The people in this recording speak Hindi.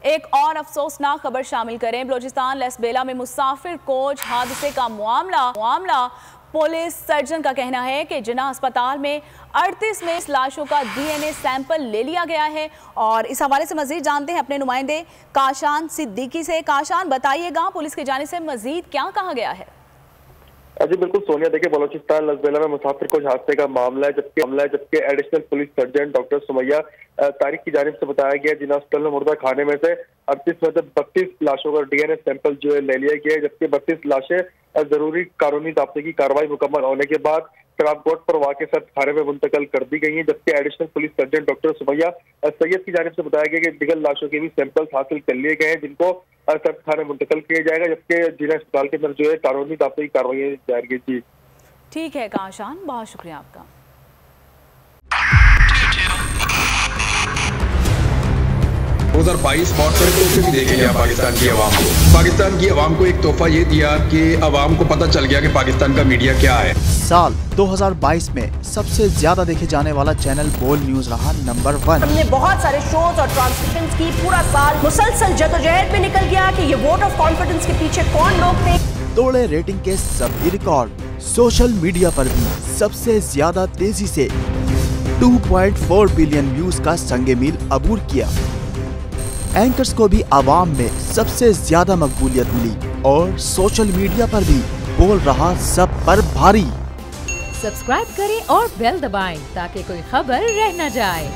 एक और अफसोसनाक खबर शामिल करें। बलोचिस्तान लसबेला में मुसाफिर कोच हादसे का मामला पुलिस सर्जन का कहना है कि जिन्ना अस्पताल में 38 में लाशों का DNA सैंपल ले लिया गया है। और इस हवाले से मजीद जानते हैं अपने नुमाइंदे काशान सिद्दीकी से। काशान, बताइएगा पुलिस की जानिब से मजीद क्या कहा गया है? जी बिल्कुल सोनिया, देखिए बलोचिस्तान लसबेला में मुसाफिर कोच हादसे का मामला है, जबकि additional police surgeon doctor Sumaiya Tariq की जानिब से बताया गया जिन्ना हॉस्पिटल में मुर्दा खाने में से 38 में से 32 लाशों का DNA सैंपल जो है ले लिया गया है, जबकि 32 लाशें जरूरी कानूनी ज़ाब्ते की कार्रवाई मुकम्मल होने के बाद शराबकोट पर वाक़ सर्द खाने में मुंतकिल कर दी गई है। जबकि additional police surgeon doctor Sumaiya Syed की जानिब से बताया गया कि दिगर लाशों के भी सैंपल्स हासिल कर लिए गए हैं, जिनको सर्द खाने मुंतकिल किया जाएगा, जबकि जिला अस्पताल के अंदर जो है कानूनी ज़ाब्ते की कार्रवाई जारी की। ठीक है काशान, बहुत शुक्रिया आपका। 2022 बहुत सारे तोहफे भी देखे गया पाकिस्तान की आवाम को। पाकिस्तान की आवाम को एक तोहफा ये दिया कि आवाम को पता चल गया कि पाकिस्तान का मीडिया क्या है। साल 2022 में सबसे ज्यादा देखे जाने वाला चैनल बोल न्यूज रहा नंबर 1। हमने बहुत सारे शोज और ट्रांसमिशंस की, पूरा साल मुसलसल जदोजहद में निकल गया कि ये वोट ऑफ कॉन्फिडेंस के पीछे कौन लोग थे। तोड़े रेटिंग के सभी रिकॉर्ड। सोशल मीडिया पर भी सबसे ज्यादा तेजी से 2.4 बिलियन व्यूज का संगे मील अबूर किया। एंकर्स को भी आवाम में सबसे ज्यादा मकबूलियत मिली और सोशल मीडिया पर भी बोल रहा सब पर भारी। सब्सक्राइब करें और बेल दबाएं ताकि कोई खबर रह न जाए।